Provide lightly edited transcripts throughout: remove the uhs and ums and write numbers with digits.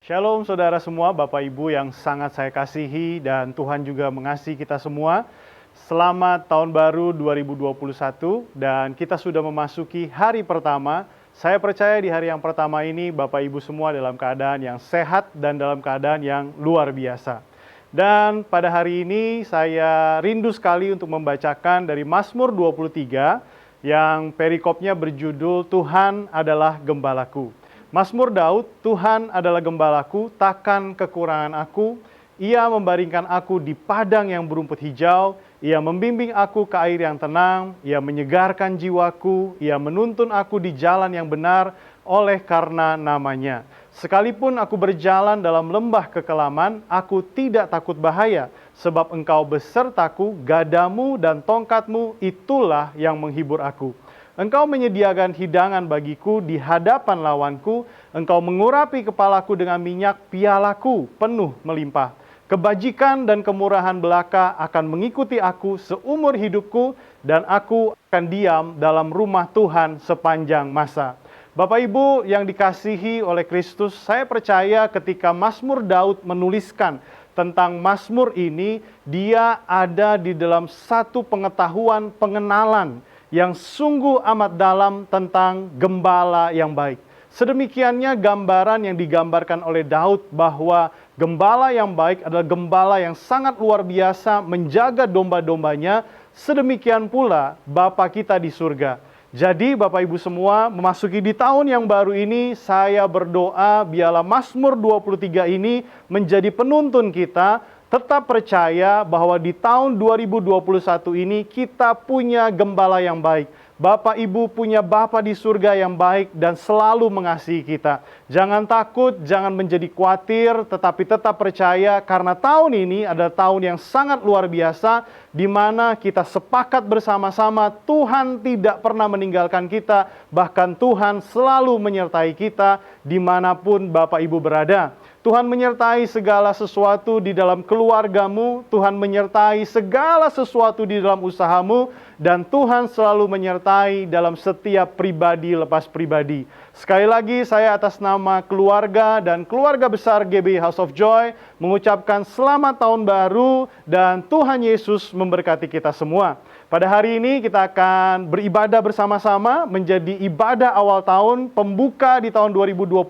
Shalom saudara semua, Bapak Ibu yang sangat saya kasihi dan Tuhan juga mengasihi kita semua. Selamat tahun baru 2021 dan kita sudah memasuki hari pertama. Saya percaya di hari yang pertama ini Bapak Ibu semua dalam keadaan yang sehat dan dalam keadaan yang luar biasa. Dan pada hari ini saya rindu sekali untuk membacakan dari Mazmur 23 yang perikopnya berjudul Tuhan adalah Gembalaku. Mazmur Daud, Tuhan adalah gembalaku, takkan kekurangan aku. Ia membaringkan aku di padang yang berumput hijau. Ia membimbing aku ke air yang tenang. Ia menyegarkan jiwaku. Ia menuntun aku di jalan yang benar oleh karena namanya. Sekalipun aku berjalan dalam lembah kekelaman, aku tidak takut bahaya. Sebab engkau besertaku, gadamu dan tongkatmu, itulah yang menghibur aku. Engkau menyediakan hidangan bagiku di hadapan lawanku. Engkau mengurapi kepalaku dengan minyak, pialaku penuh melimpah. Kebajikan dan kemurahan belaka akan mengikuti aku seumur hidupku, dan aku akan diam dalam rumah Tuhan sepanjang masa. Bapak Ibu yang dikasihi oleh Kristus, saya percaya ketika Mazmur Daud menuliskan tentang Mazmur ini, dia ada di dalam satu pengetahuan, pengenalan yang sungguh amat dalam tentang gembala yang baik. Sedemikiannya gambaran yang digambarkan oleh Daud bahwa gembala yang baik adalah gembala yang sangat luar biasa menjaga domba-dombanya, sedemikian pula Bapa kita di surga. Jadi Bapak Ibu semua, memasuki di tahun yang baru ini, saya berdoa biarlah Mazmur 23 ini menjadi penuntun kita. Tetap percaya bahwa di tahun 2021 ini kita punya gembala yang baik. Bapak Ibu punya Bapa di surga yang baik dan selalu mengasihi kita. Jangan takut, jangan menjadi khawatir, tetapi tetap percaya karena tahun ini adalah tahun yang sangat luar biasa di mana kita sepakat bersama-sama Tuhan tidak pernah meninggalkan kita, bahkan Tuhan selalu menyertai kita dimanapun Bapak Ibu berada. Tuhan menyertai segala sesuatu di dalam keluargamu, Tuhan menyertai segala sesuatu di dalam usahamu, dan Tuhan selalu menyertai dalam setiap pribadi lepas pribadi. Sekali lagi saya atas nama keluarga dan keluarga besar GBI House of Joy mengucapkan selamat tahun baru dan Tuhan Yesus memberkati kita semua. Pada hari ini kita akan beribadah bersama-sama menjadi ibadah awal tahun, pembuka di tahun 2021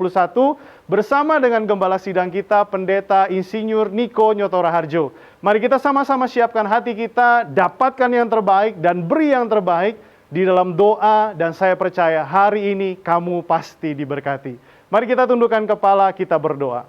bersama dengan gembala sidang kita, Pendeta Insinyur Niko Nyotora Harjo. Mari kita sama-sama siapkan hati kita, dapatkan yang terbaik dan beri yang terbaik di dalam doa, dan saya percaya hari ini kamu pasti diberkati. Mari kita tundukkan kepala, kita berdoa.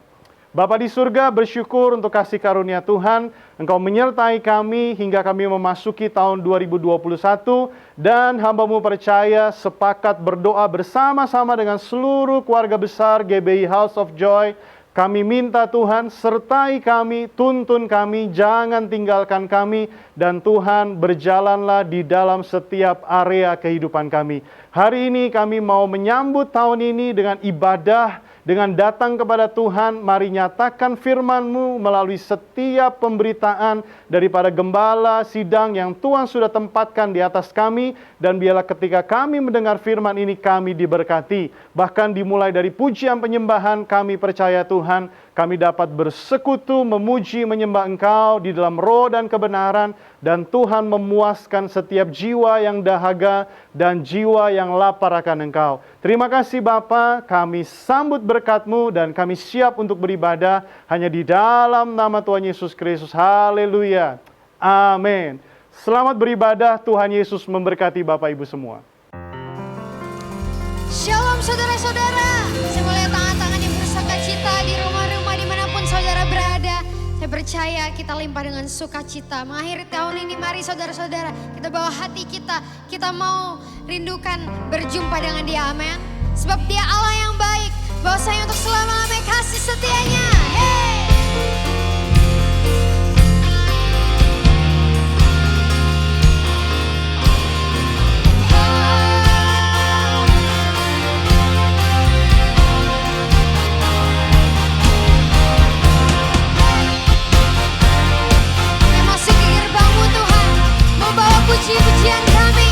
Bapa di surga, bersyukur untuk kasih karunia Tuhan. Engkau menyertai kami hingga kami memasuki tahun 2021. Dan hamba-Mu percaya sepakat berdoa bersama-sama dengan seluruh keluarga besar GBI House of Joy. Kami minta Tuhan sertai kami, tuntun kami, jangan tinggalkan kami. Dan Tuhan berjalanlah di dalam setiap area kehidupan kami. Hari ini kami mau menyambut tahun ini dengan ibadah, dengan datang kepada Tuhan. Mari nyatakan firman-Mu melalui setiap pemberitaan daripada gembala sidang yang Tuhan sudah tempatkan di atas kami. Dan biarlah ketika kami mendengar firman ini kami diberkati. Bahkan dimulai dari pujian penyembahan, kami percaya Tuhan, kami dapat bersekutu, memuji, menyembah Engkau di dalam roh dan kebenaran. Dan Tuhan memuaskan setiap jiwa yang dahaga dan jiwa yang lapar akan Engkau. Terima kasih Bapa, kami sambut berkat-Mu dan kami siap untuk beribadah hanya di dalam nama Tuhan Yesus Kristus. Haleluya. Amin. Selamat beribadah, Tuhan Yesus memberkati Bapak Ibu semua. Shalom saudara-saudara. Saya melihat tangan-tangan yang bersukacita di rumah-rumah dimanapun saudara berada. Saya percaya kita limpah dengan sukacita. Mengakhiri tahun ini mari saudara-saudara kita bawa hati kita. Kita mau rindukan berjumpa dengan Dia, amin. Sebab Dia Allah yang baik. Bahwasanya untuk selama-lamanya kasih setianya. Hey! Puji-pujian kami.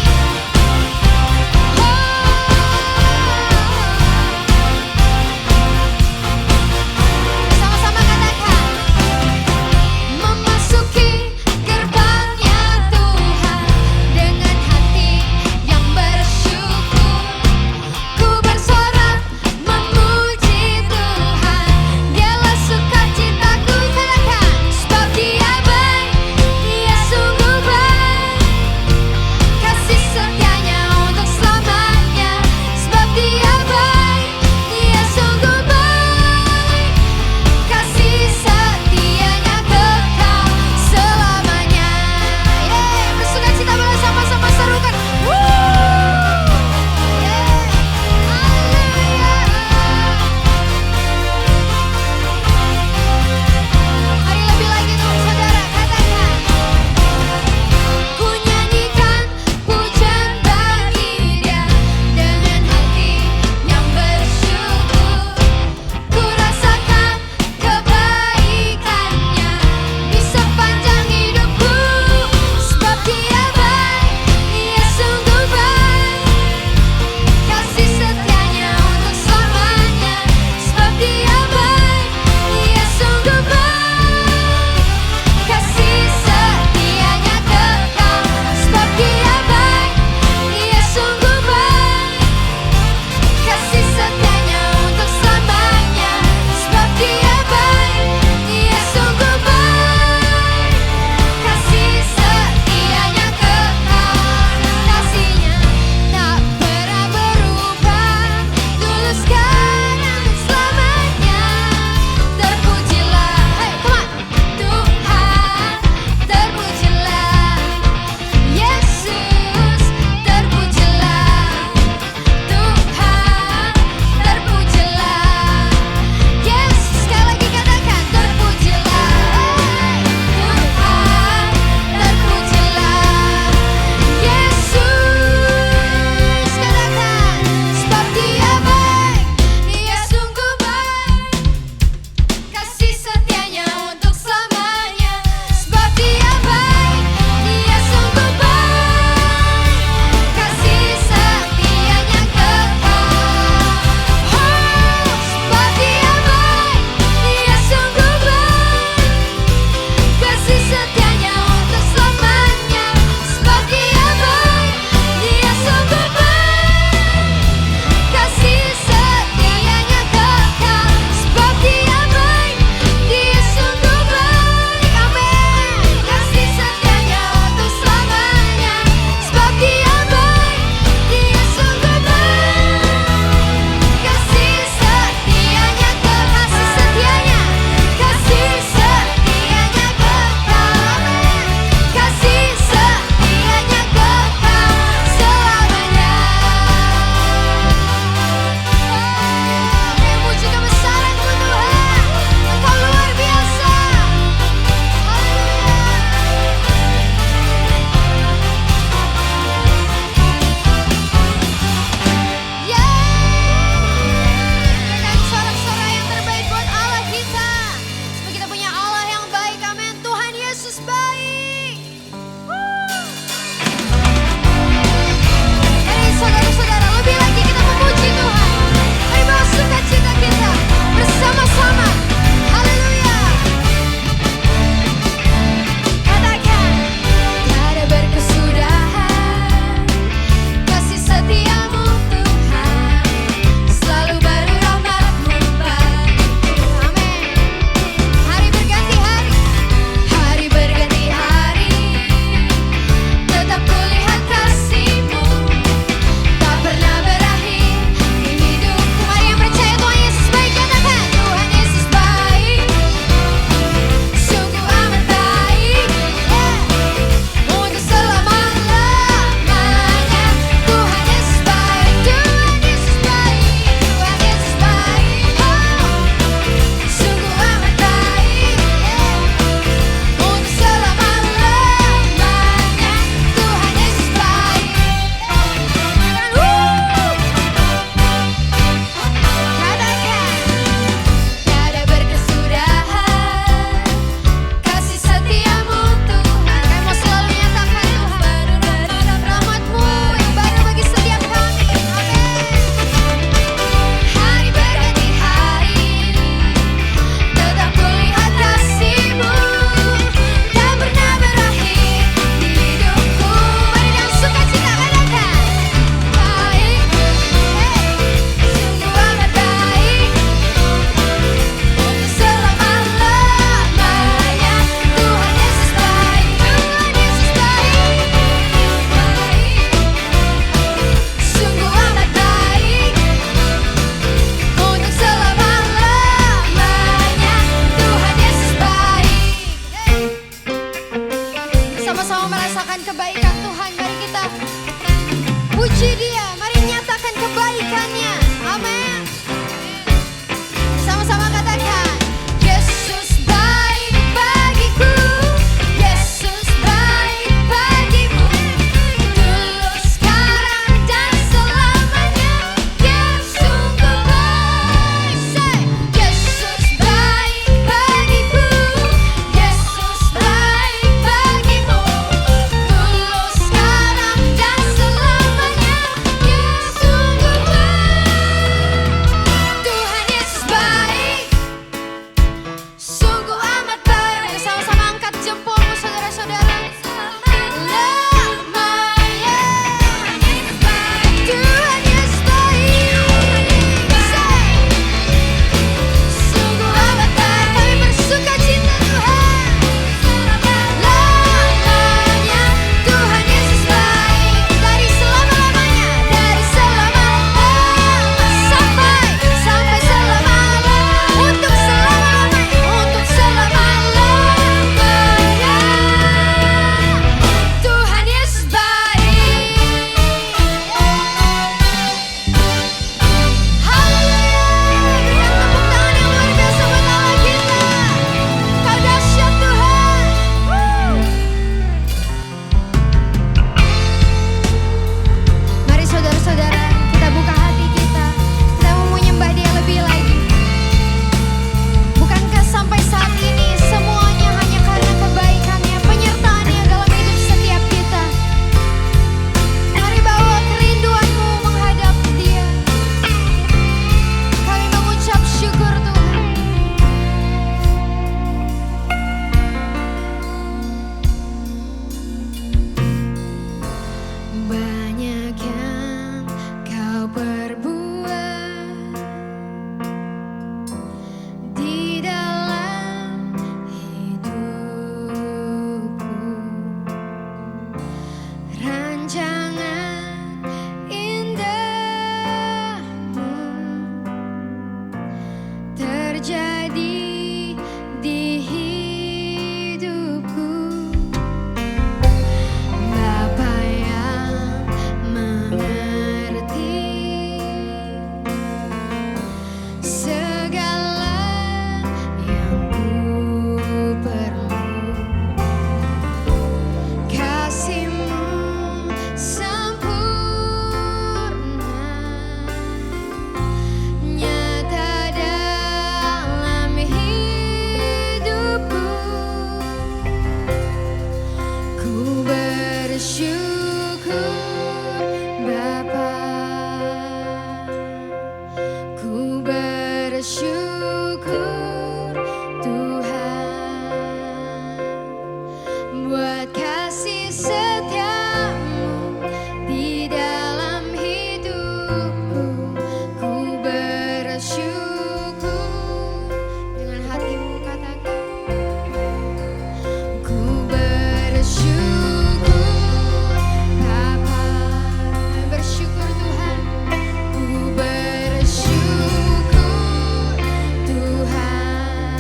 Tuhan,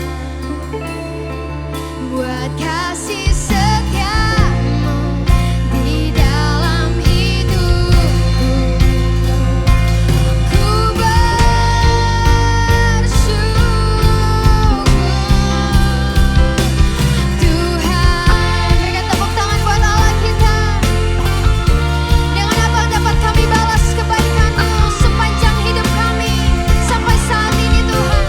buat kasih setiamu di dalam hidupku. Ku bersyukur Tuhan. Berikan tepuk tangan buat Allah kita. Dengan apa dapat kami balas kebaikan-Mu sepanjang hidup kami sampai saat ini Tuhan.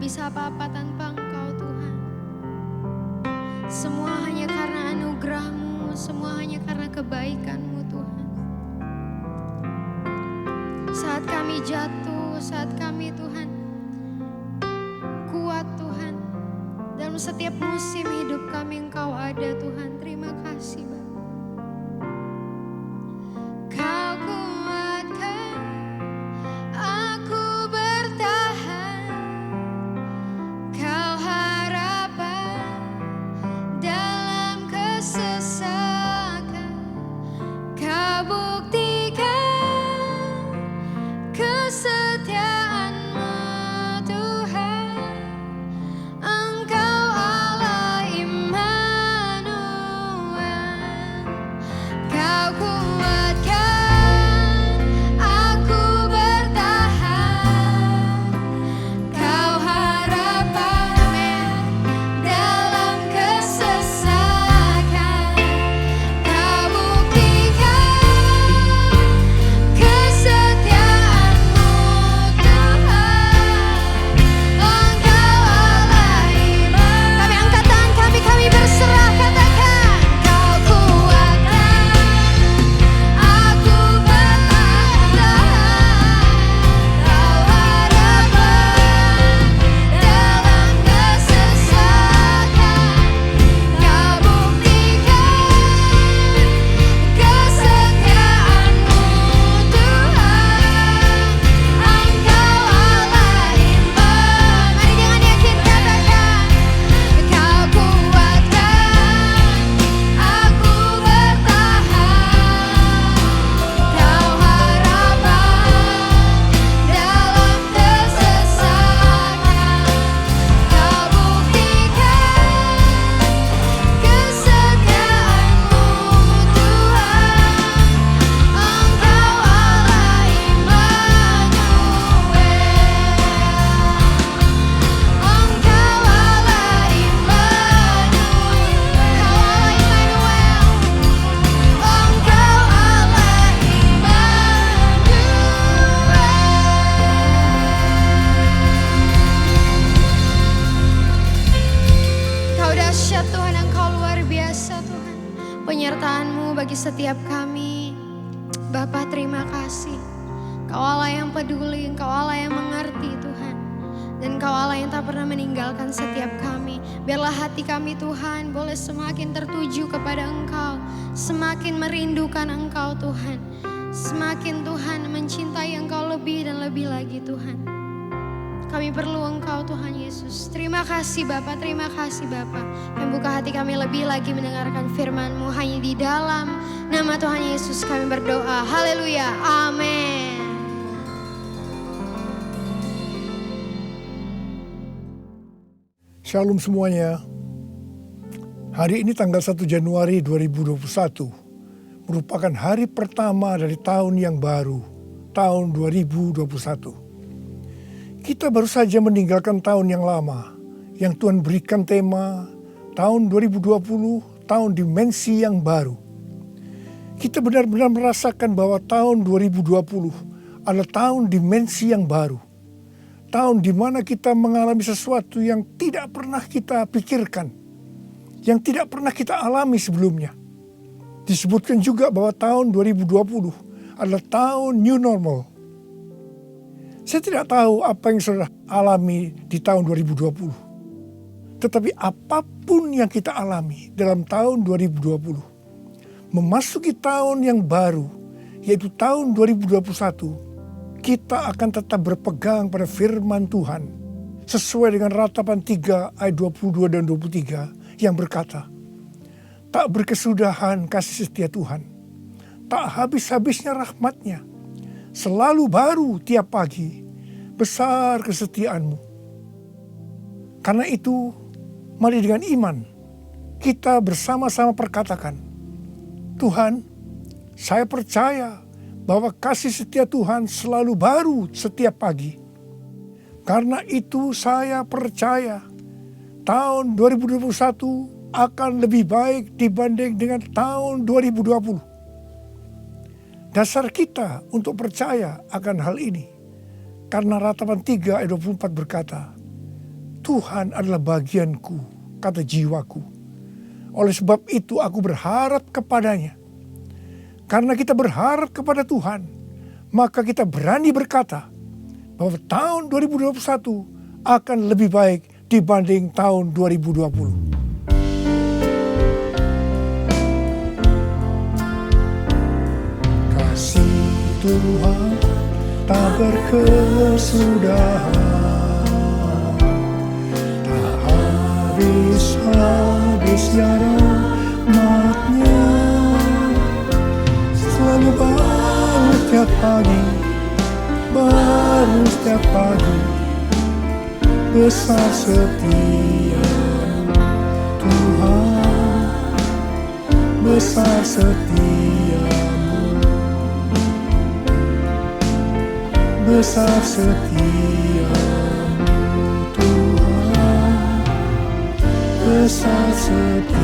bisa apa-apa tanpa Engkau Tuhan. Semua hanya karena anugerah-Mu, semua hanya karena kebaikan-Mu Tuhan. Saat kami jatuh, saat kami Tuhan kuat Tuhan, dalam setiap musim hidup kami Engkau ada Tuhan. Terima kasih Bapa. Kau kuatkan aku bertahan, Kau harapan dalam kesesakan, Kau buktikan kesetiaan-Mu Tuhan. Engkau Allah Immanuel, Kau kuatkan aku bertahan, Kau harapan dalam kesesakan, Kau buktikan kesetiaan-Mu Tuhan. Engkau Allah Immanuel. Kami angkat tangan kami berserah, katakan Kau kuatkan aku bertahan, Kau harapan dalam kesesakan, Kau buktikan kesetiaan-Mu Tuhan. Engkau Allah Immanuel. Mari dengan yakin katakan, Kau kuatkan aku bertahan, Kau harapan dalam kesesakan, Kau buktikan kesetiaan-Mu Tuhan. Engkau Allah Immanuel, Engkau Allah Kau dahsyat Tuhan, Engkau luar biasa Tuhan. Penyertaan-Mu bagi setiap kami. Bapa, terima kasih. Kau Allah yang peduli, Engkau Allah yang mengerti Tuhan. Dan Kau Allah yang tak pernah meninggalkan setiap kami. Biarlah hati kami Tuhan boleh semakin tertuju kepada Engkau. Semakin merindukan Engkau Tuhan. Semakin Tuhan mencintai Engkau lebih dan lebih lagi Tuhan. Kami perlu Engkau Tuhan Yesus. Terima kasih Bapa, terima kasih Bapa. Yang buka hati kami lebih lagi mendengarkan firman-Mu. Hanya di dalam nama Tuhan Yesus kami berdoa. Haleluya, amin. Shalom semuanya. Hari ini tanggal 1 Januari 2021 merupakan hari pertama dari tahun yang baru, tahun 2021. Kita baru saja meninggalkan tahun yang lama, yang Tuhan berikan tema tahun 2020, tahun dimensi yang baru. Kita benar-benar merasakan bahwa tahun 2020 adalah tahun dimensi yang baru. Tahun di mana kita mengalami sesuatu yang tidak pernah kita pikirkan, yang tidak pernah kita alami sebelumnya. Disebutkan juga bahwa tahun 2020 adalah tahun new normal. Saya tidak tahu apa yang saudara alami di tahun 2020. Tetapi apapun yang kita alami dalam tahun 2020, memasuki tahun yang baru, yaitu tahun 2021, kita akan tetap berpegang pada firman Tuhan. Sesuai dengan Ratapan 3 ayat 22 dan 23 yang berkata, tak berkesudahan kasih setia Tuhan, tak habis-habisnya rahmat-Nya, selalu baru tiap pagi, besar kesetiaan-Mu. Karena itu, mari dengan iman, kita bersama-sama perkatakan, Tuhan, saya percaya bahwa kasih setia Tuhan selalu baru setiap pagi. Karena itu saya percaya tahun 2021 akan lebih baik dibanding dengan tahun 2020. Dasar kita untuk percaya akan hal ini. Karena Ratapan 3 ayat 24 berkata, Tuhan adalah bagianku, kata jiwaku. Oleh sebab itu aku berharap kepadanya. Karena kita berharap kepada Tuhan, maka kita berani berkata bahwa tahun 2021 akan lebih baik dibanding tahun 2020. Kasih Tuhan tak berkesudahan, tak habis-habisnya rahmat-Nya, selalu baru setiap pagi, baru setiap pagi, besar setia-Mu Tuhan, besar setia-Mu, besar setia-Mu Tuhan, besar setia-Mu.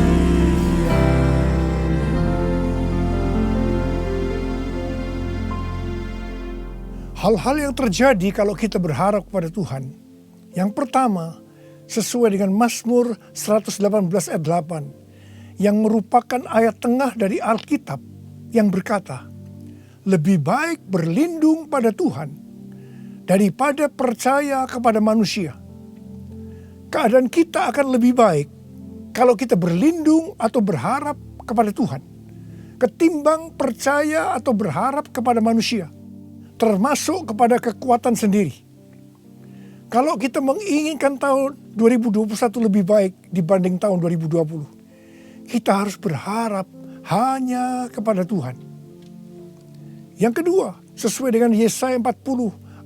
Hal-hal yang terjadi kalau kita berharap kepada Tuhan. Yang pertama, sesuai dengan Mazmur 118 ayat 8, yang merupakan ayat tengah dari Alkitab yang berkata, lebih baik berlindung pada Tuhan daripada percaya kepada manusia. Keadaan kita akan lebih baik kalau kita berlindung atau berharap kepada Tuhan, ketimbang percaya atau berharap kepada manusia, termasuk kepada kekuatan sendiri. Kalau kita menginginkan tahun 2021 lebih baik dibanding tahun 2020, kita harus berharap hanya kepada Tuhan. Yang kedua, sesuai dengan Yesaya 40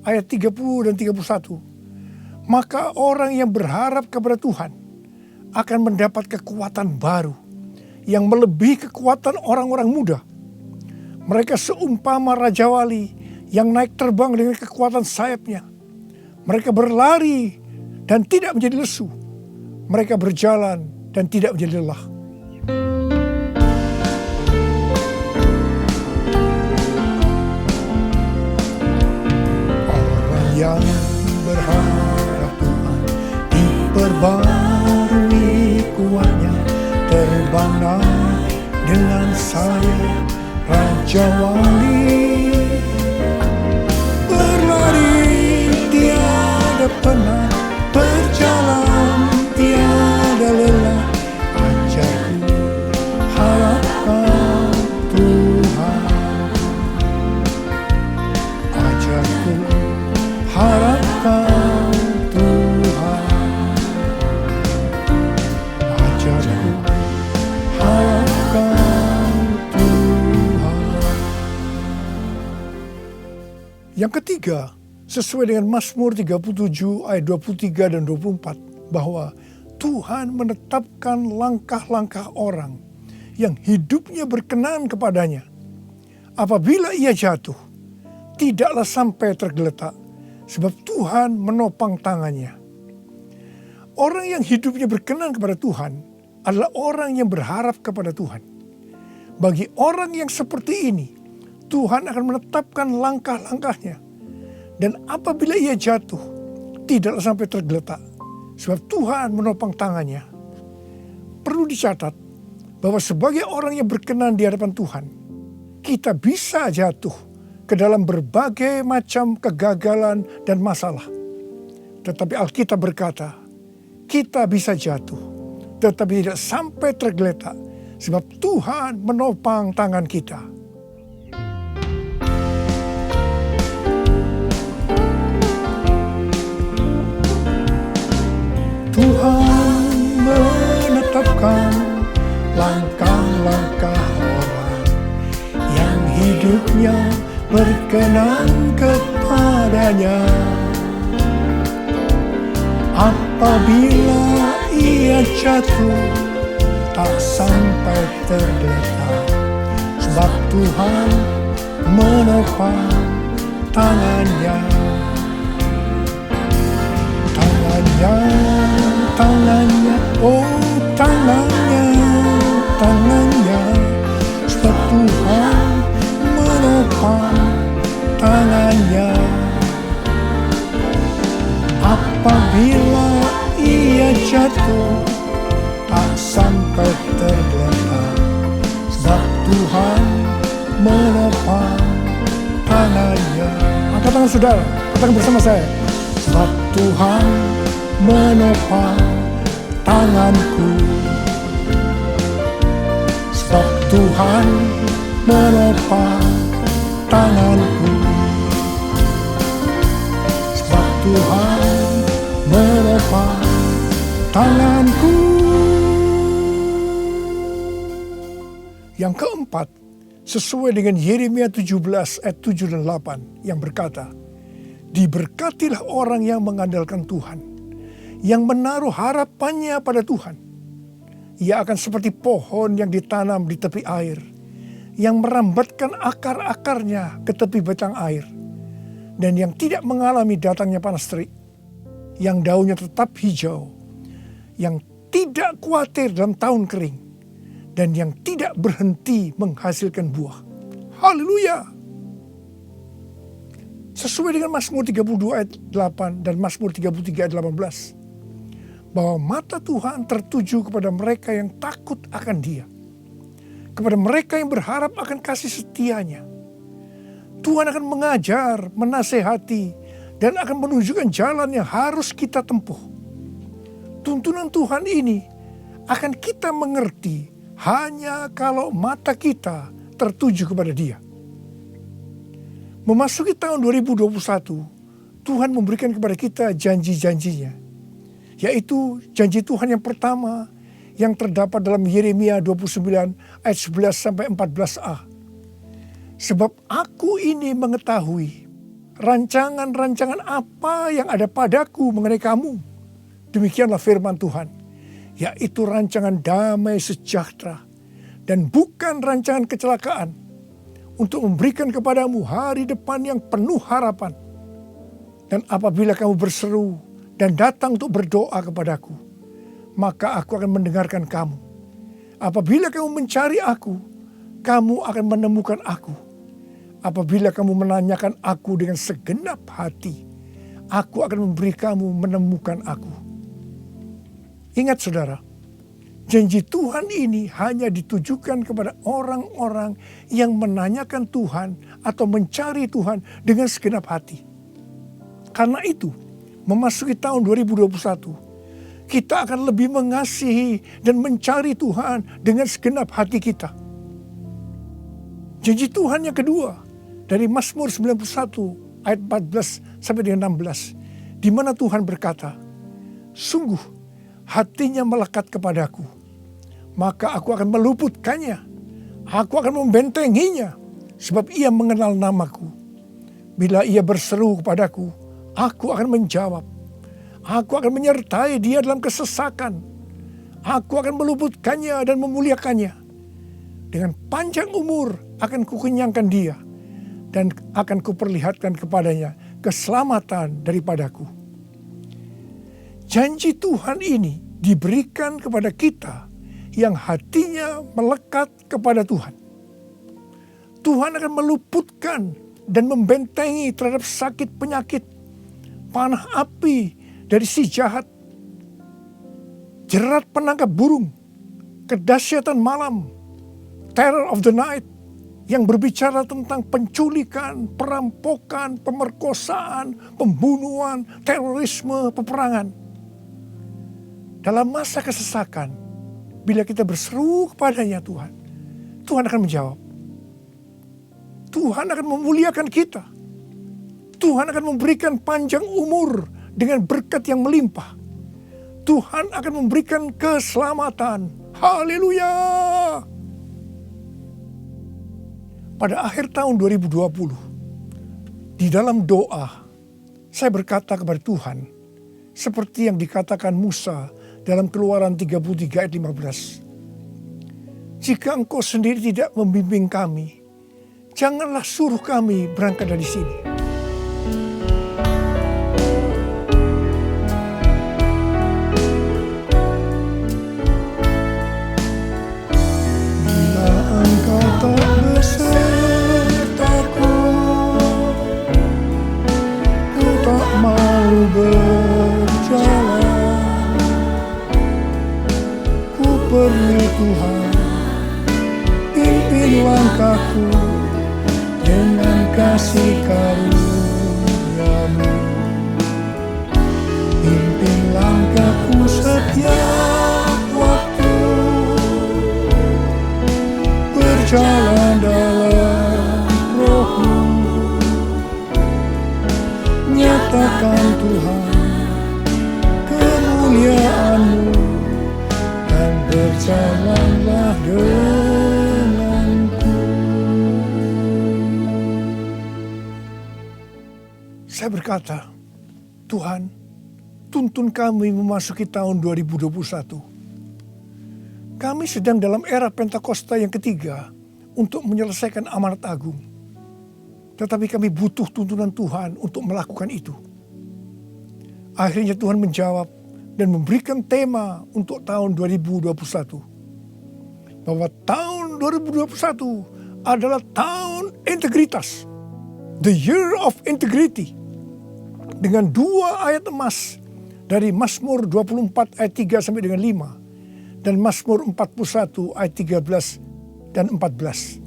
ayat 30 dan 31, maka orang yang berharap kepada Tuhan akan mendapat kekuatan baru yang melebihi kekuatan orang-orang muda. Mereka seumpama Raja Wali yang naik terbang dengan kekuatan sayapnya. Mereka berlari dan tidak menjadi lesu. Mereka berjalan dan tidak menjadi lelah. Orang yang berharap Tuhan diperbarui kuatnya, terbanglah dengan sayap Raja Wali. Pernah berjalan tiada lelah, ajarku harapkan Tuhan, ajarku harapkan Tuhan, ajarku harapkan Tuhan. Yang ketiga, sesuai dengan Mazmur 37 ayat 23 dan 24, bahwa Tuhan menetapkan langkah-langkah orang yang hidupnya berkenan kepadanya. Apabila ia jatuh, tidaklah sampai tergeletak, sebab Tuhan menopang tangannya. Orang yang hidupnya berkenan kepada Tuhan adalah orang yang berharap kepada Tuhan. Bagi orang yang seperti ini, Tuhan akan menetapkan langkah-langkahnya. Dan apabila ia jatuh, tidaklah sampai tergeletak, sebab Tuhan menopang tangannya. Perlu dicatat bahwa sebagai orang yang berkenan di hadapan Tuhan, kita bisa jatuh ke dalam berbagai macam kegagalan dan masalah. Tetapi Alkitab berkata, kita bisa jatuh, tetapi tidak sampai tergeletak, sebab Tuhan menopang tangan kita. Tuhan menetapkan langkah-langkah orang yang hidupnya berkenan kepadanya. Apabila ia jatuh, tak sampai tergeletak, sebab Tuhan menopang tangannya. Tangannya, oh tangannya, sebab Tuhan menopang tangannya. Apabila ia jatuh tak sampai tergeletak, sebab Tuhan menopang tangannya. Angkat tangan saudara, katakan bersama saya. Sebab Tuhan menopang tanganku. Sebab Tuhan menopang tanganku. Sebab Tuhan menopang tanganku. Yang keempat, sesuai dengan Yeremia 17 ayat 7 dan 8 yang berkata, diberkatilah orang yang mengandalkan Tuhan, yang menaruh harapannya pada Tuhan. Ia akan seperti pohon yang ditanam di tepi air, yang merambatkan akar-akarnya ke tepi batang air, dan yang tidak mengalami datangnya panas terik, yang daunnya tetap hijau, yang tidak khawatir dalam tahun kering, dan yang tidak berhenti menghasilkan buah. Haleluya! Sesuai dengan Mazmur 32 ayat 8 dan Mazmur 33 ayat 18. Bahwa mata Tuhan tertuju kepada mereka yang takut akan Dia. Kepada mereka yang berharap akan kasih setianya. Tuhan akan mengajar, menasehati, dan akan menunjukkan jalan yang harus kita tempuh. Tuntunan Tuhan ini akan kita mengerti hanya kalau mata kita tertuju kepada Dia. Memasuki tahun 2021, Tuhan memberikan kepada kita janji-janjinya, yaitu janji Tuhan yang pertama yang terdapat dalam Yeremia 29 ayat 11 sampai 14a. Sebab aku ini mengetahui rancangan-rancangan apa yang ada padaku mengenai kamu. Demikianlah firman Tuhan, yaitu rancangan damai sejahtera dan bukan rancangan kecelakaan, untuk memberikan kepadamu hari depan yang penuh harapan. Dan apabila kamu berseru dan datang untuk berdoa kepadaku, maka aku akan mendengarkan kamu. Apabila kamu mencari aku, kamu akan menemukan aku. Apabila kamu menanyakan aku dengan segenap hati, aku akan memberi kamu menemukan aku. Ingat saudara, janji Tuhan ini hanya ditujukan kepada orang-orang yang menanyakan Tuhan atau mencari Tuhan dengan segenap hati. Karena itu, memasuki tahun 2021, kita akan lebih mengasihi dan mencari Tuhan dengan segenap hati kita. Janji Tuhan yang kedua dari Mazmur 91 ayat 14 sampai dengan 16, di mana Tuhan berkata, sungguh hatinya melekat kepadaku, maka aku akan meluputkannya, aku akan membentenginya, sebab ia mengenal namaku. Bila ia berseru kepadaku, aku akan menjawab. Aku akan menyertai dia dalam kesesakan. Aku akan meluputkannya dan memuliakannya. Dengan panjang umur akan kukenyangkan dia, dan akan kuperlihatkan kepadanya keselamatan daripadaku. Janji Tuhan ini diberikan kepada kita yang hatinya melekat kepada Tuhan. Tuhan akan meluputkan dan membentengi terhadap sakit penyakit, panah api dari si jahat, jerat penangkap burung, kedahsyatan malam, terror of the night, yang berbicara tentang penculikan, perampokan, pemerkosaan, pembunuhan, terorisme, peperangan. Dalam masa kesesakan, bila kita berseru kepadanya Tuhan, Tuhan akan menjawab. Tuhan akan memuliakan kita. Tuhan akan memberikan panjang umur dengan berkat yang melimpah. Tuhan akan memberikan keselamatan. Haleluya! Pada akhir tahun 2020, di dalam doa, saya berkata kepada Tuhan, seperti yang dikatakan Musa dalam Keluaran 33 ayat 15. Jika Engkau sendiri tidak membimbing kami, janganlah suruh kami berangkat dari sini. Bila Engkau tak besertaku, ku tak mau berjalan. Nyatakan Tuhan kemuliaan-Mu dan berjalanlah denganku. Saya berkata, Tuhan, tuntun kami memasuki tahun 2021. Kami sedang dalam era Pentakosta yang ketiga untuk menyelesaikan amanat agung. Tetapi kami butuh tuntunan Tuhan untuk melakukan itu. Akhirnya Tuhan menjawab dan memberikan tema untuk tahun 2021. Bahwa tahun 2021 adalah tahun integritas. The year of integrity. Dengan 2 ayat emas dari Mazmur 24 ayat 3 sampai dengan 5. Dan Mazmur 41 ayat 13 dan 14.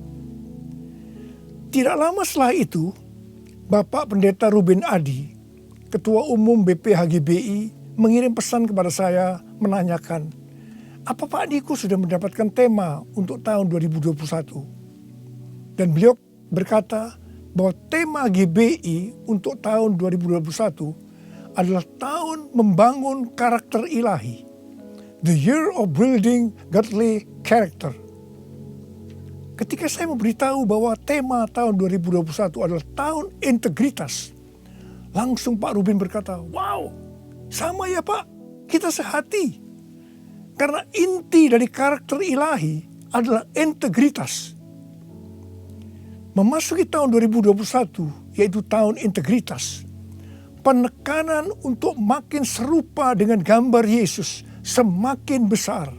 Tidak lama setelah itu, Bapak Pendeta Ruben Adi, Ketua Umum BPHGBI, mengirim pesan kepada saya menanyakan, apa Pak Niko sudah mendapatkan tema untuk tahun 2021? Dan beliau berkata bahwa tema GBI untuk tahun 2021 adalah tahun membangun karakter ilahi. The year of building godly character. Ketika saya memberitahu bahwa tema tahun 2021 adalah tahun integritas, langsung Pak Ruben berkata, wow, sama ya Pak, kita sehati. Karena inti dari karakter ilahi adalah integritas. Memasuki tahun 2021, yaitu tahun integritas, penekanan untuk makin serupa dengan gambar Yesus semakin besar.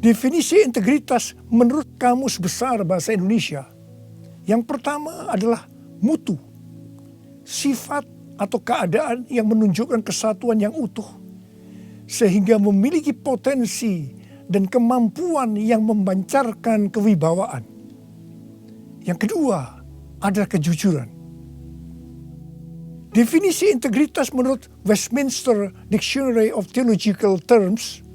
Definisi integritas menurut Kamus Besar Bahasa Indonesia, yang pertama adalah mutu, sifat atau keadaan yang menunjukkan kesatuan yang utuh, sehingga memiliki potensi dan kemampuan yang memancarkan kewibawaan. Yang kedua adalah kejujuran. Definisi integritas menurut Westminster Dictionary of Theological Terms,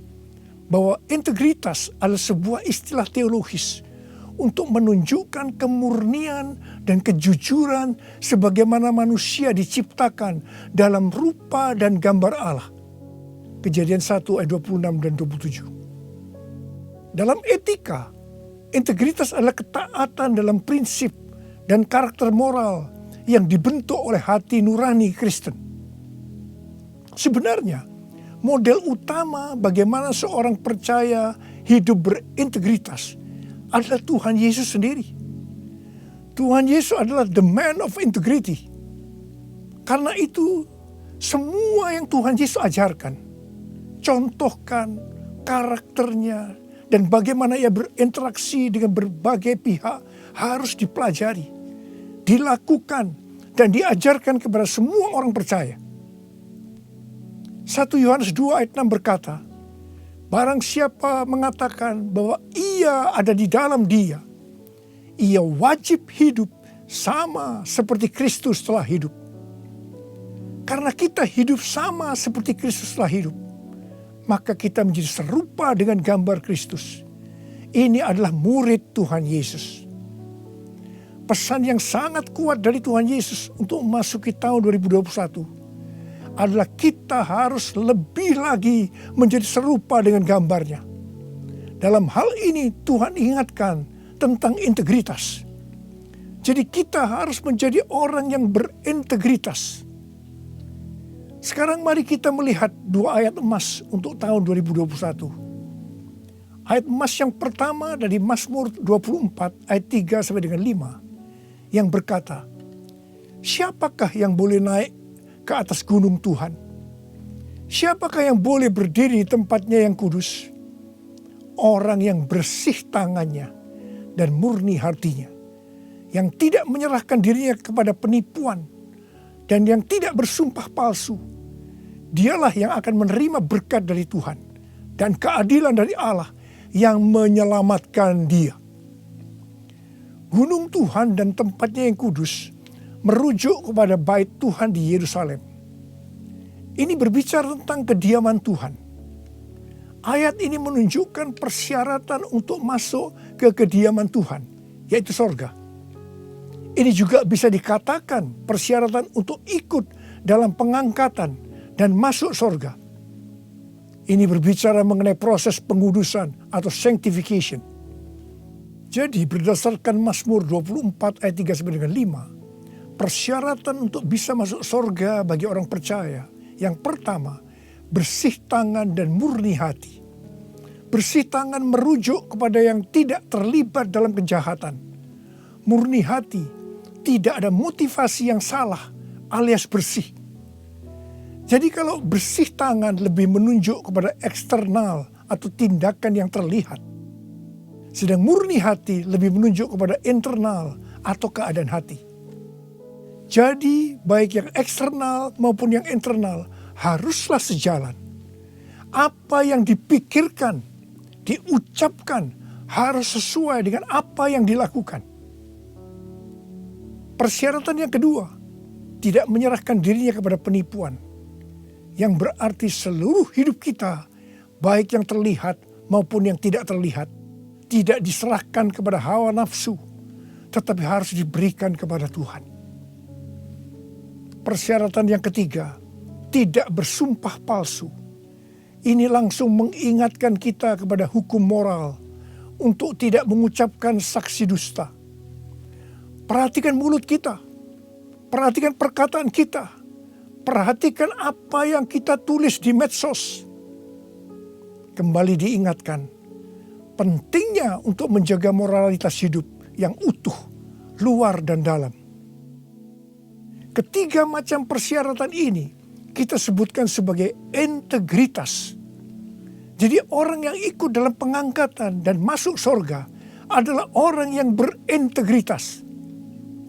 bahwa integritas adalah sebuah istilah teologis untuk menunjukkan kemurnian dan kejujuran sebagaimana manusia diciptakan dalam rupa dan gambar Allah. Kejadian 1 ayat 26 dan 27. Dalam etika, integritas adalah ketaatan dalam prinsip dan karakter moral yang dibentuk oleh hati nurani Kristen. Sebenarnya, model utama bagaimana seorang percaya hidup berintegritas adalah Tuhan Yesus sendiri. Tuhan Yesus adalah the man of integrity. Karena itu, semua yang Tuhan Yesus ajarkan, contohkan karakternya, dan bagaimana ia berinteraksi dengan berbagai pihak harus dipelajari, dilakukan, dan diajarkan kepada semua orang percaya. 1 Yohanes 2 ayat 6 berkata, barang siapa mengatakan bahwa ia ada di dalam dia, ia wajib hidup sama seperti Kristus telah hidup. Karena kita hidup sama seperti Kristus telah hidup, maka kita menjadi serupa dengan gambar Kristus. Ini adalah murid Tuhan Yesus. Pesan yang sangat kuat dari Tuhan Yesus untuk memasuki tahun 2021 adalah kita harus lebih lagi menjadi serupa dengan gambarnya. Dalam hal ini Tuhan ingatkan tentang integritas. Jadi kita harus menjadi orang yang berintegritas. Sekarang mari kita melihat 2 ayat emas untuk tahun 2021. Ayat emas yang pertama dari Mazmur 24 ayat 3 sampai dengan 5 yang berkata, siapakah yang boleh naik ke atas gunung Tuhan? Siapakah yang boleh berdiri di tempatnya yang kudus? Orang yang bersih tangannya dan murni hatinya, yang tidak menyerahkan dirinya kepada penipuan dan yang tidak bersumpah palsu. Dialah yang akan menerima berkat dari Tuhan dan keadilan dari Allah yang menyelamatkan dia. Gunung Tuhan dan tempatnya yang kudus merujuk kepada bait Tuhan di Yerusalem. Ini berbicara tentang kediaman Tuhan. Ayat ini menunjukkan persyaratan untuk masuk ke kediaman Tuhan, yaitu sorga. Ini juga bisa dikatakan persyaratan untuk ikut dalam pengangkatan dan masuk sorga. Ini berbicara mengenai proses pengudusan atau sanctification. Jadi berdasarkan Mazmur 24 ayat 3 sampai dengan 5, persyaratan untuk bisa masuk sorga bagi orang percaya, yang pertama, bersih tangan dan murni hati. Bersih tangan merujuk kepada yang tidak terlibat dalam kejahatan. Murni hati, tidak ada motivasi yang salah alias bersih. Jadi kalau bersih tangan lebih menunjuk kepada eksternal atau tindakan yang terlihat. Sedang murni hati lebih menunjuk kepada internal atau keadaan hati. Jadi baik yang eksternal maupun yang internal haruslah sejalan. Apa yang dipikirkan, diucapkan harus sesuai dengan apa yang dilakukan. Persyaratan yang kedua, tidak menyerahkan dirinya kepada penipuan. Yang berarti seluruh hidup kita, baik yang terlihat maupun yang tidak terlihat, tidak diserahkan kepada hawa nafsu, tetapi harus diberikan kepada Tuhan. Persyaratan yang ketiga, tidak bersumpah palsu. Ini langsung mengingatkan kita kepada hukum moral untuk tidak mengucapkan saksi dusta. Perhatikan mulut kita, perhatikan perkataan kita, perhatikan apa yang kita tulis di medsos. Kembali diingatkan, pentingnya untuk menjaga moralitas hidup yang utuh, luar dan dalam. Ketiga macam persyaratan ini kita sebutkan sebagai integritas. Jadi orang yang ikut dalam pengangkatan dan masuk sorga adalah orang yang berintegritas.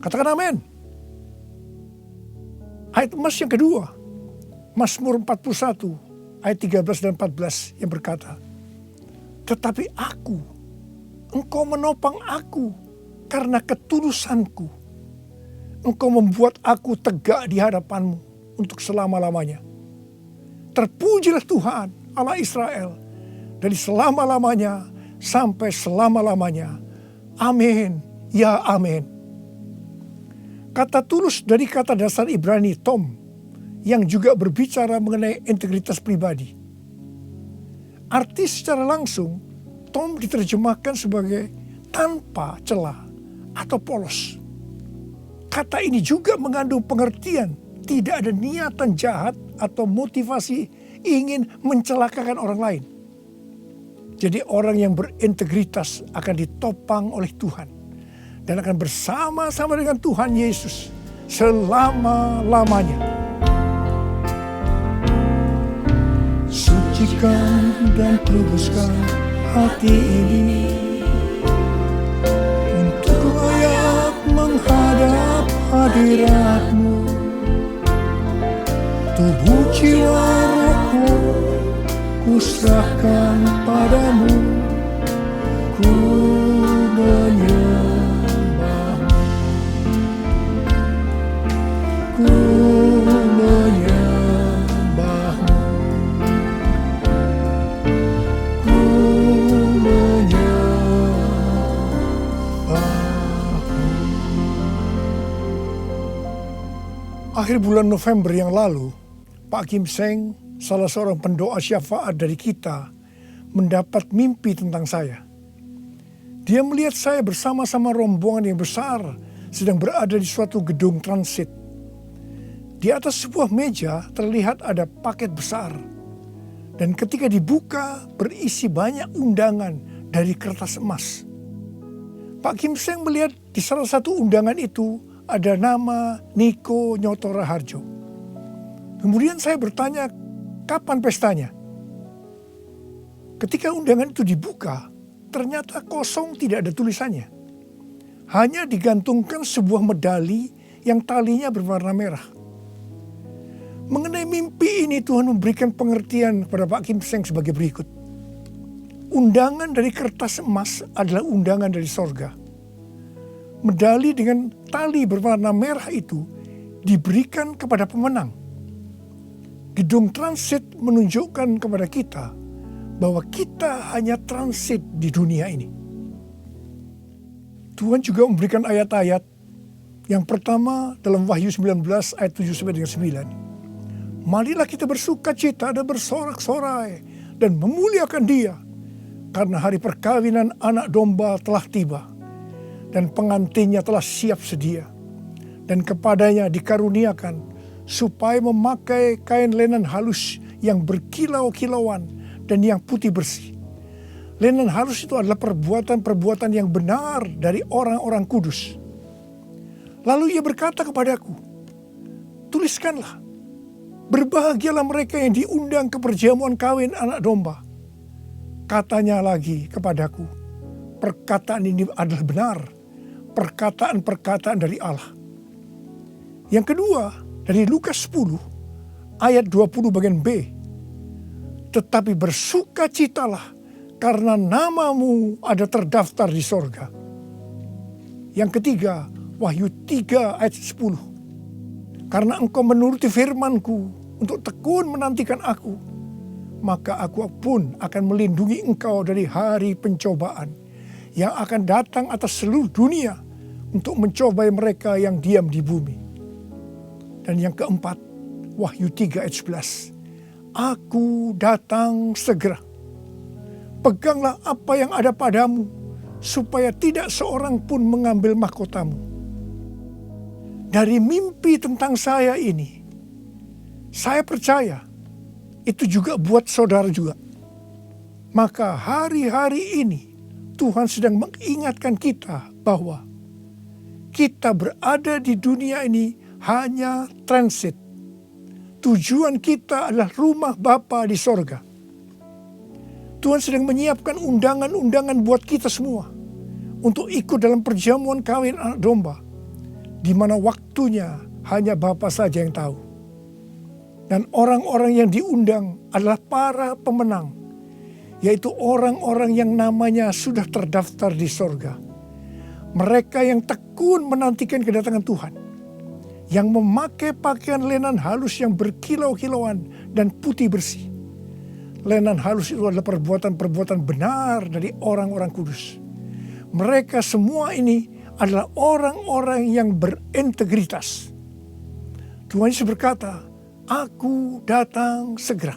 Katakan amin. Ayat emas yang kedua, Mazmur 41 ayat 13 dan 14 yang berkata, tetapi aku, engkau menopang aku karena ketulusanku. Engkau membuat aku tegak di hadapanmu untuk selama-lamanya. Terpujilah Tuhan Allah Israel dari selama-lamanya sampai selama-lamanya. Amin, ya amin. Kata tulus dari kata dasar Ibrani tom yang juga berbicara mengenai integritas pribadi. Arti secara langsung, tom diterjemahkan sebagai tanpa celah atau polos. Kata ini juga mengandung pengertian tidak ada niatan jahat atau motivasi ingin mencelakakan orang lain. Jadi orang yang berintegritas akan ditopang oleh Tuhan dan akan bersama-sama dengan Tuhan Yesus selama-lamanya. Sucikan dan kuduskan hati ini untuk layak menghadap hadirat-Mu. Tubuh jiwa rohku kuserahkan padamu, ku menyembahmu, ku menyembahmu, ku menyembahmu. Akhir bulan November yang lalu, Pak Kim Seng, salah seorang pendoa syafaat dari kita, mendapat mimpi tentang saya. Dia melihat saya bersama-sama rombongan yang besar sedang berada di suatu gedung transit. Di atas sebuah meja terlihat ada paket besar. Dan ketika dibuka berisi banyak undangan dari kertas emas. Pak Kim Seng melihat di salah satu undangan itu ada nama Niko Nyoto Raharjo. Kemudian saya bertanya, kapan pestanya? Ketika undangan itu dibuka, ternyata kosong, tidak ada tulisannya. Hanya digantungkan sebuah medali yang talinya berwarna merah. Mengenai mimpi ini Tuhan memberikan pengertian kepada Pak Kim Seng sebagai berikut. Undangan dari kertas emas adalah undangan dari sorga. Medali dengan tali berwarna merah itu diberikan kepada pemenang. Gedung transit menunjukkan kepada kita bahwa kita hanya transit di dunia ini. Tuhan juga memberikan ayat-ayat Yang pertama dalam Wahyu 19 ayat 7 sampai dengan 9. Marilah kita bersuka cita dan bersorak-sorai dan memuliakan Dia, karena hari perkawinan anak domba telah tiba, dan pengantinnya telah siap sedia. Dan kepadanya dikaruniakan supaya memakai kain lenan halus yang berkilau-kilauan dan yang putih bersih. Lenan halus itu adalah perbuatan-perbuatan yang benar dari orang-orang kudus. Lalu ia berkata kepadaku, tuliskanlah, berbahagialah mereka yang diundang ke perjamuan kawin anak domba. Katanya lagi kepadaku, perkataan ini adalah benar, perkataan-perkataan dari Allah. Yang kedua, dari Lukas 10 ayat 20 bagian B. Tetapi bersukacitalah karena namamu ada terdaftar di sorga. Yang ketiga, Wahyu 3 ayat 10. Karena engkau menuruti firmanku untuk tekun menantikan aku, maka aku pun akan melindungi engkau dari hari pencobaan yang akan datang atas seluruh dunia untuk mencobai mereka yang diam di bumi. Dan yang keempat, Wahyu 3 ayat 11. Aku datang segera. Peganglah apa yang ada padamu, supaya tidak seorang pun mengambil mahkotamu. Dari mimpi tentang saya ini, saya percaya itu juga buat saudara juga. Maka hari-hari ini Tuhan sedang mengingatkan kita bahwa kita berada di dunia ini hanya transit. Tujuan kita adalah rumah Bapa di sorga. Tuhan sedang menyiapkan undangan-undangan buat kita semua untuk ikut dalam perjamuan kawin anak domba, di mana waktunya hanya Bapa saja yang tahu. Dan orang-orang yang diundang adalah para pemenang, yaitu orang-orang yang namanya sudah terdaftar di sorga. Mereka yang tekun menantikan kedatangan Tuhan, yang memakai pakaian lenan halus yang berkilau-kilauan dan putih bersih. Lenan halus itu adalah perbuatan-perbuatan benar dari orang-orang kudus. Mereka semua ini adalah orang-orang yang berintegritas. Tuhan Yesus berkata, aku datang segera.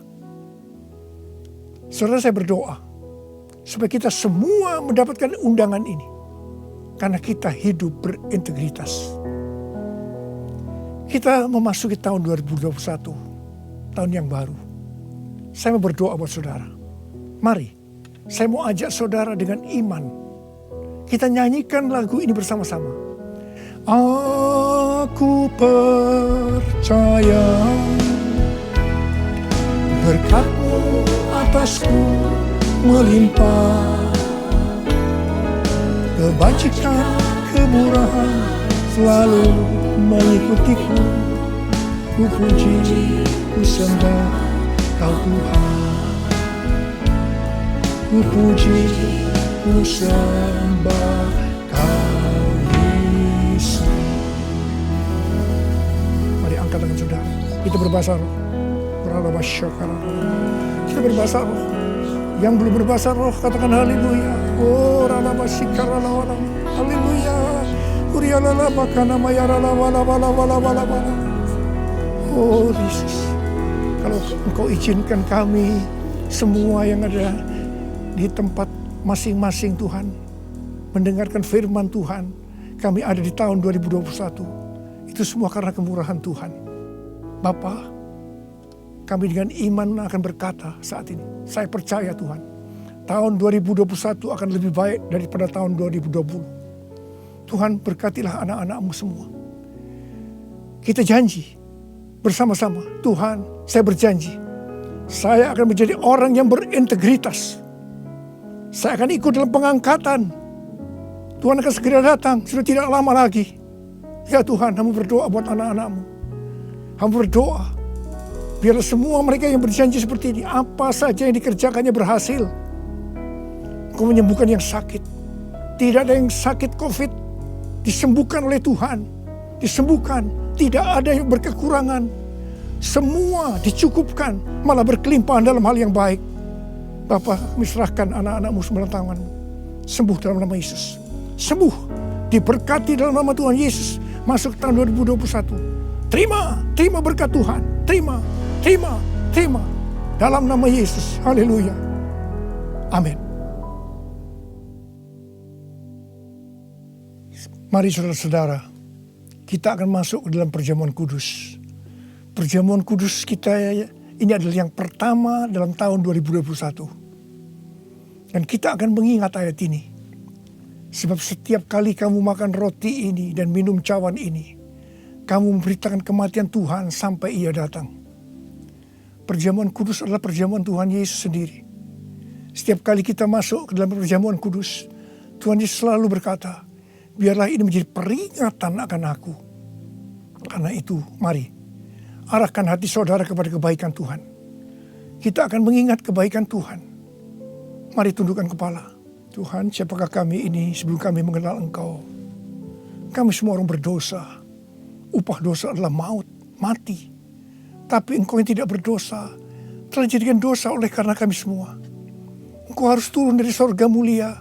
Saudara, saya berdoa supaya kita semua mendapatkan undangan ini, karena kita hidup berintegritas. Kita memasuki tahun 2021, tahun yang baru. Saya mau berdoa buat saudara. Mari, saya mau ajak saudara dengan iman. Kita nyanyikan lagu ini bersama-sama. Aku percaya berkat-Mu atasku melimpah, kebajikan, kemurahan selalu mengikutiku. Ku puji, ku sembah Kau Tuhan. Ku puji, ku sembah Kau Yesus. Mari angkat tangan saudara. Kita berbahasa roh. Kita berbahasa roh. Yang belum berbahasa roh katakan haleluya. Oh, haleluya. Oh Yesus, kalau Engkau izinkan kami semua yang ada di tempat masing-masing Tuhan, mendengarkan firman Tuhan, kami ada di tahun 2021, itu semua karena kemurahan Tuhan. Bapa, kami dengan iman akan berkata saat ini, saya percaya Tuhan, tahun 2021 akan lebih baik daripada tahun 2020. Tuhan, berkatilah anak-anak-Mu semua. Kita janji bersama-sama, Tuhan, saya berjanji, saya akan menjadi orang yang berintegritas. Saya akan ikut dalam pengangkatan. Tuhan akan segera datang, sudah tidak lama lagi. Ya Tuhan, Hamba berdoa buat anak-anak-Mu. Hamba berdoa, biarlah semua mereka yang berjanji seperti ini, apa saja yang dikerjakannya berhasil. Engkau menyembuhkan yang sakit. Tidak ada yang sakit COVID, disembuhkan oleh Tuhan. Disembuhkan, tidak ada yang berkekurangan. Semua dicukupkan, malah berkelimpahan dalam hal yang baik. Bapa, serahkan anak-anak-Mu semua dalam tangan-Mu. Sembuh dalam nama Yesus. Sembuh, diberkati dalam nama Tuhan Yesus. masuk tahun 2021. Terima berkat Tuhan. Terima. Dalam nama Yesus. Haleluya. Amin. Mari saudara-saudara, kita akan masuk ke dalam perjamuan kudus. Perjamuan kudus kita ini adalah yang pertama dalam tahun 2021. Dan kita akan mengingat ayat ini. Sebab setiap kali kamu makan roti ini dan minum cawan ini, kamu memberitakan kematian Tuhan sampai Ia datang. Perjamuan kudus adalah perjamuan Tuhan Yesus sendiri. Setiap kali kita masuk ke dalam perjamuan kudus, Tuhan Yesus selalu berkata, biarlah ini menjadi peringatan akan aku. Karena itu, mari arahkan hati saudara kepada kebaikan Tuhan. Kita akan mengingat kebaikan Tuhan. Mari tundukkan kepala. Tuhan, siapakah kami ini sebelum kami mengenal Engkau? Kami semua orang berdosa. Upah dosa adalah maut, mati. Tapi Engkau yang tidak berdosa telah dijadikan dosa oleh karena kami semua. Engkau harus turun dari sorga mulia,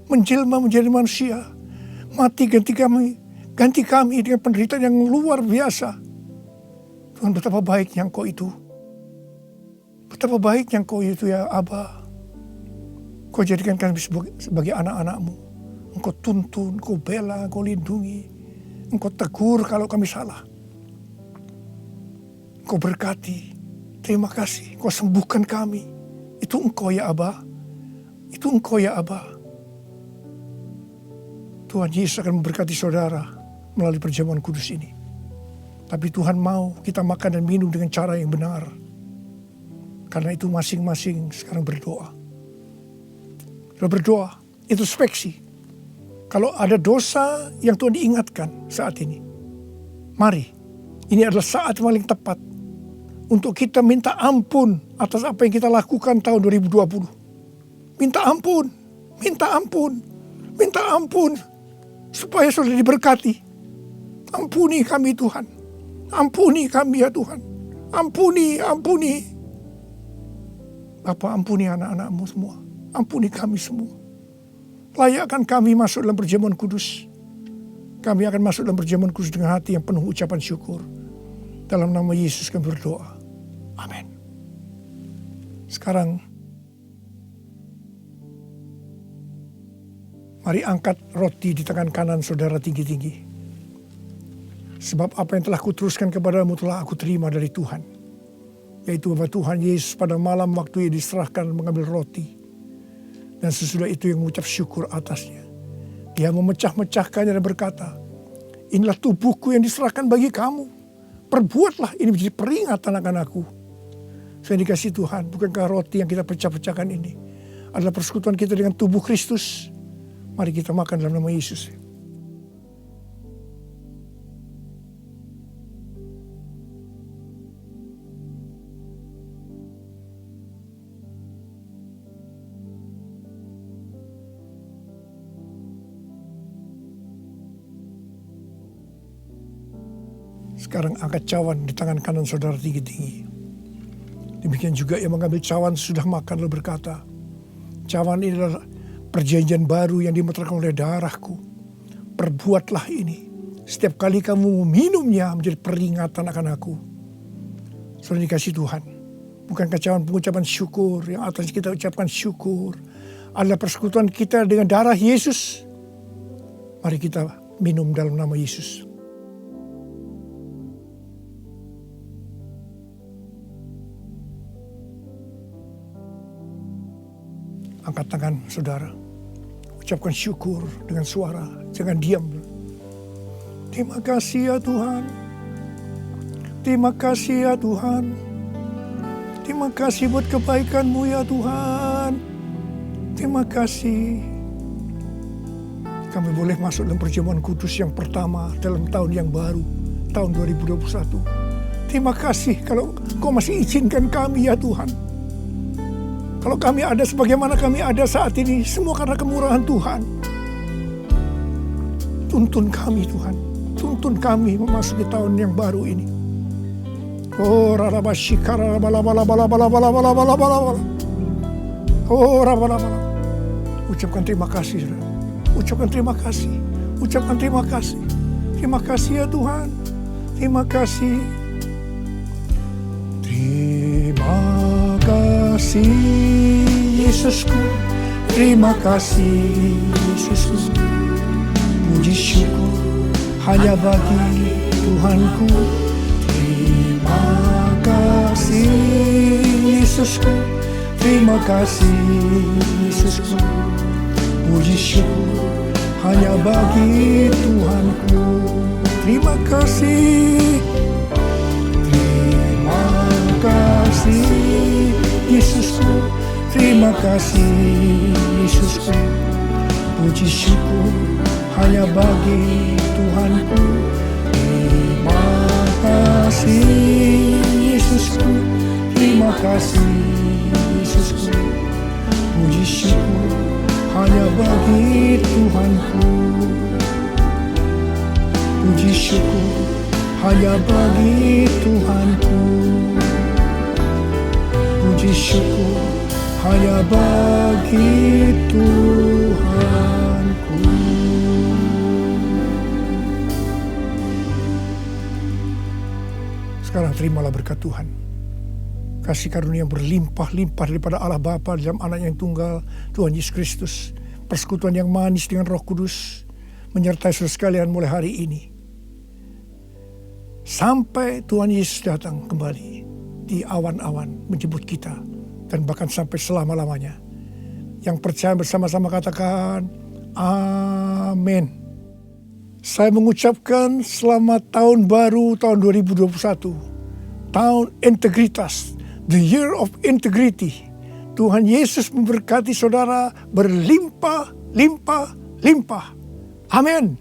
menjelma menjadi manusia, mati ganti kami dengan penderitaan yang luar biasa. Tuhan, betapa baiknya Engkau itu. Betapa baiknya Engkau itu ya Aba. Kau jadikan kami sebagai anak-anak-Mu. Engkau tuntun, Engkau bela, Engkau lindungi. Engkau tegur kalau kami salah. Engkau berkati. Terima kasih. Engkau sembuhkan kami. Itu Engkau ya Aba. Itu Engkau ya Aba. Tuhan Yesus akan memberkati saudara melalui perjamuan kudus ini. Tapi Tuhan mau kita makan dan minum dengan cara yang benar. Karena itu masing-masing sekarang berdoa. Berdoa, introspeksi. Kalau ada dosa yang Tuhan diingatkan saat ini, mari, ini adalah saat yang paling tepat untuk kita minta ampun atas apa yang kita lakukan tahun 2020. Minta ampun, supaya saudara diberkati. Ampuni kami Tuhan, ampuni kami ya Tuhan, ampuni. Bapa, ampuni anak-anak-Mu semua. Ampuni kami semua. Layakkan kami masuk dalam perjamuan kudus. Kami akan masuk dalam perjamuan kudus dengan hati yang penuh ucapan syukur. Dalam nama Yesus kami berdoa. Amin. Sekarang, mari angkat roti di tangan kanan saudara tinggi-tinggi. Sebab apa yang telah kuteruskan kepadamu telah aku terima dari Tuhan. Yaitu bahwa Tuhan Yesus pada malam waktu ia diserahkan mengambil roti. Dan sesudah itu yang mengucap syukur atasnya. Dia memecah-mecahkannya dan berkata, inilah tubuhku yang diserahkan bagi kamu. Perbuatlah ini menjadi peringatan akan aku. Saya dikasih Tuhan, bukankah roti yang kita pecah-pecahkan ini adalah persekutuan kita dengan tubuh Kristus? Mari kita makan dalam nama Yesus. Sekarang angkat cawan di tangan kanan saudara tinggi-tinggi. Demikian juga yang mengambil cawan sudah makan lalu berkata, cawan ini adalah perjanjian baru yang dimeteraikan oleh darahku. Perbuatlah ini. Setiap kali kamu meminumnya menjadi peringatan akan aku. Saudara dikasih Tuhan. Bukankah cawan pengucapan syukur yang atas kita ucapkan syukur adalah persekutuan kita dengan darah Yesus. Mari kita minum dalam nama Yesus. Angkat tangan saudara. Ucapkan syukur dengan suara. Jangan diam. Terima kasih ya Tuhan. Terima kasih ya Tuhan. Terima kasih buat kebaikan-Mu ya Tuhan. Terima kasih. Kami boleh masuk dalam perjamuan kudus yang pertama dalam tahun yang baru. Tahun 2021. Terima kasih kalau Kau masih izinkan kami ya Tuhan. Kalau kami ada sebagaimana kami ada saat ini, semua karena kemurahan Tuhan. Tuntun kami Tuhan, tuntun kami memasuki tahun yang baru ini. Oh rarabashikara bala. Oh rabalabala. Ucapkan terima kasih, saudara. Ucapkan terima kasih. Ucapkan terima kasih. Terima kasih ya Tuhan. Terima kasih. Terima kasih Yesusku. Terima kasih Yesusku. Puji syukur hanya bagi Tuhanku. Terima kasih Yesusku. Terima kasih Yesusku. Puji syukur hanya bagi Tuhanku. Terima kasih. Terima kasih Yesusku. Terima kasih Yesusku. Puji syukur hanya bagi Tuhanku. Terima kasih Yesusku. Terima kasih Yesusku. Puji syukur hanya bagi Tuhanku. Puji syukur hanya bagi Tuhanku. Puji syukur hanya bagi Tuhanku. Sekarang terimalah berkat Tuhan. Kasih karunia yang berlimpah-limpah daripada Allah Bapa dalam Anak yang tunggal, Tuhan Yesus Kristus. Persekutuan yang manis dengan Roh Kudus menyertai saudara sekalian mulai hari ini. Sampai Tuhan Yesus datang kembali di awan-awan menjemput kita. Dan bahkan sampai selama-lamanya. Yang percaya bersama-sama katakan, amin. Saya mengucapkan selamat tahun baru tahun 2021. Tahun integritas. The year of integrity. Tuhan Yesus memberkati saudara berlimpah, limpah, limpah. Amin.